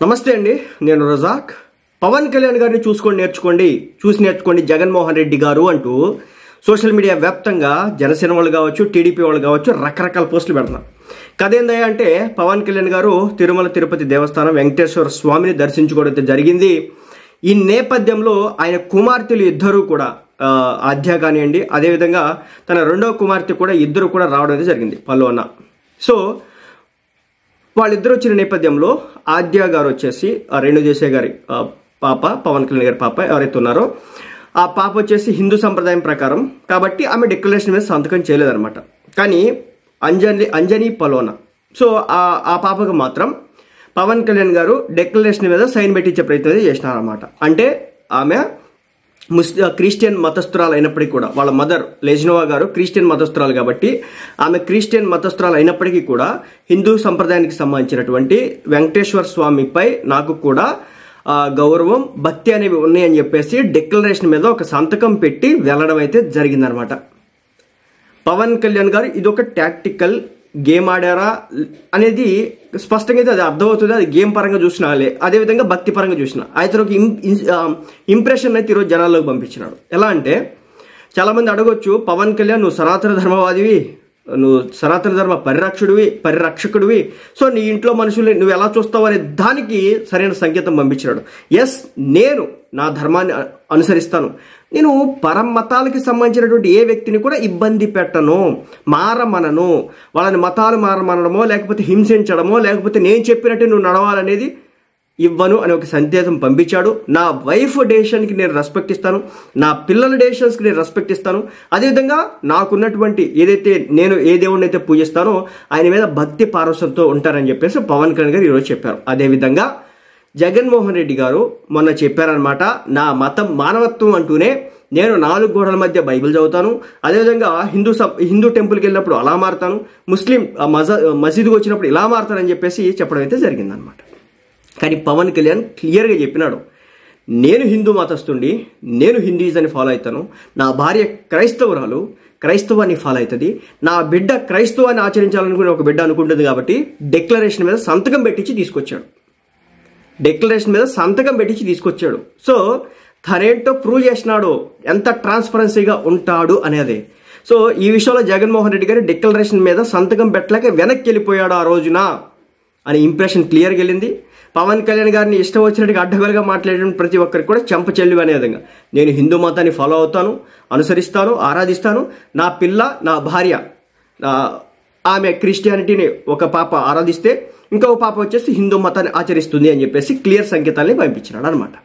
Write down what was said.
నమస్తే అండి, నేను రజాక్. పవన్ కళ్యాణ్ గారిని చూసి నేర్చుకోండి జగన్మోహన్ రెడ్డి గారు అంటూ సోషల్ మీడియా వ్యాప్తంగా జనసేన వాళ్ళు కావచ్చు, టీడీపీ వాళ్ళు కావచ్చు రకరకాల పోస్టులు పెడుతున్నారు. కథ ఏందయ్యా అంటే, పవన్ కళ్యాణ్ గారు తిరుమల తిరుపతి దేవస్థానం వెంకటేశ్వర స్వామిని దర్శించుకోవడం జరిగింది. ఈ నేపథ్యంలో ఆయన కుమార్తెలు ఇద్దరు కూడా ఆద్య కానివ్వండి, అదేవిధంగా తన రెండవ కుమార్తె కూడా ఇద్దరు కూడా రావడం అయితే జరిగింది, పల్లోన. సో వాళ్ళిద్దరు వచ్చిన నేపథ్యంలో ఆద్య గారు వచ్చేసి రేణుదేశాయ్ గారి పాప, పవన్ కళ్యాణ్ గారి పాప ఎవరైతే ఉన్నారో ఆ పాప వచ్చేసి హిందూ సంప్రదాయం ప్రకారం కాబట్టి ఆమె డిక్లరేషన్ మీద సంతకం చేయలేదన్నమాట. కానీ అంజని పలోనా, సో ఆ పాపకు మాత్రం పవన్ కళ్యాణ్ గారు డిక్లరేషన్ మీద సైన్ పెట్టించే ప్రయత్నం చేసినారన్నమాట. అంటే ఆమె క్రిస్టియన్ మతస్థురాలు అయినప్పటికీ కూడా, వాళ్ళ మదర్ లెజ్నోవా గారు క్రిస్టియన్ మతస్థురాలు కాబట్టి ఆమె క్రిస్టియన్ మతస్థురాలు అయినప్పటికీ కూడా హిందూ సంప్రదాయానికి సంబంధించినటువంటి వెంకటేశ్వర స్వామిపై నాకు కూడా గౌరవం, భక్తి అనేవి ఉన్నాయని చెప్పేసి డిక్లరేషన్ మీద ఒక సంతకం పెట్టి వెళ్ళడం అయితే జరిగిందనమాట. పవన్ కళ్యాణ్ గారు ఇదొక టాక్టికల్ గేమ్ ఆడారా అనేది స్పష్టంగా అయితే అది అర్థమవుతుంది. అది గేమ్ పరంగా చూసినా, అదేవిధంగా భక్తి పరంగా చూసినా అయితే ఒక ఇంప్రెషన్ అయితే ఈరోజు జనాల్లోకి పంపించినాడు. ఎలా అంటే, చాలామంది అడగొచ్చు, పవన్ కళ్యాణ్ నువ్వు సనాతన ధర్మవాదివి, నువ్వు సనాతన ధర్మ పరిరక్షకుడివి, సో నీ ఇంట్లో మనుషుల్ని నువ్వు ఎలా చూస్తావు అనే దానికి సరైన సంకేతం పంపించినాడు. ఎస్, నేను నా ధర్మాన్ని అనుసరిస్తాను, నేను పరమతాలకి సంబంధించినటువంటి ఏ వ్యక్తిని కూడా ఇబ్బంది పెట్టను, మారమనను, వాళ్ళని మతాలు మారమనడమో లేకపోతే హింసించడమో లేకపోతే నేను చెప్పినట్టు నువ్వు నడవాలనేది ఇవ్వను అని ఒక సందేశం పంపించాడు. నా వైఫ్ డెసిషన్కి నేను రెస్పెక్ట్ ఇస్తాను, నా పిల్లల డెసిషన్స్కి నేను రెస్పెక్ట్ ఇస్తాను, అదేవిధంగా నాకున్నటువంటి నేను ఏ దేవుడిని అయితే పూజిస్తానో ఆయన మీద భక్తి పారవశ్యంతో ఉంటారని చెప్పేసి పవన్ కళ్యాణ్ గారు ఈరోజు చెప్పారు. అదేవిధంగా జగన్మోహన్ రెడ్డి గారు మొన్న చెప్పారనమాట, నా మతం మానవత్వం అంటూనే నేను 4 గోడల మధ్య బైబిల్ చదువుతాను, అదేవిధంగా హిందూ టెంపుల్కి వెళ్ళినప్పుడు అలా మారుతాను, ముస్లిం మసీదుకి వచ్చినప్పుడు ఇలా మారుతానని చెప్పేసి చెప్పడం అయితే జరిగిందనమాట. కానీ పవన్ కళ్యాణ్ క్లియర్గా చెప్పినాడు, నేను హిందూ మతస్థుండి, నేను హిందూయిజాన్ని ఫాలో అవుతాను, నా భార్య క్రైస్తవురాలు, క్రైస్తవాన్ని ఫాలో అవుతుంది, నా బిడ్డ క్రైస్తవాన్ని ఆచరించాలనుకునే ఒక బిడ్డ అనుకుంటుంది కాబట్టి డిక్లరేషన్ మీద సంతకం పెట్టించి తీసుకొచ్చాడు. సో తనేంటో ప్రూవ్ చేసినాడు, ఎంత ట్రాన్స్పరెన్సీగా ఉంటాడు అనేది. సో ఈ విషయంలో జగన్మోహన్ రెడ్డి గారు డిక్లరేషన్ మీద సంతకం పెట్టలేక వెనక్కి వెళ్ళిపోయాడు ఆ రోజున అని ఇంప్రెషన్ క్లియర్గా వెళ్ళింది. పవన్ కళ్యాణ్ గారిని ఇష్టం వచ్చినట్టుగా అడ్డగోలుగా మాట్లాడిన ప్రతి ఒక్కరికి కూడా చెంపచెల్లి అనే విధంగా నేను హిందూ మతాన్ని ఫాలో అవుతాను, అనుసరిస్తాను, ఆరాధిస్తాను, నా పిల్ల, నా భార్య ఆమె క్రిస్టియానిటీని ఒక పాప ఆరాధిస్తే ఇంకొక పాప వచ్చేసి హిందూ మతాన్ని ఆచరిస్తుంది అని చెప్పేసి క్లియర్ సంకేతాన్ని పంపించినాడు అనమాట.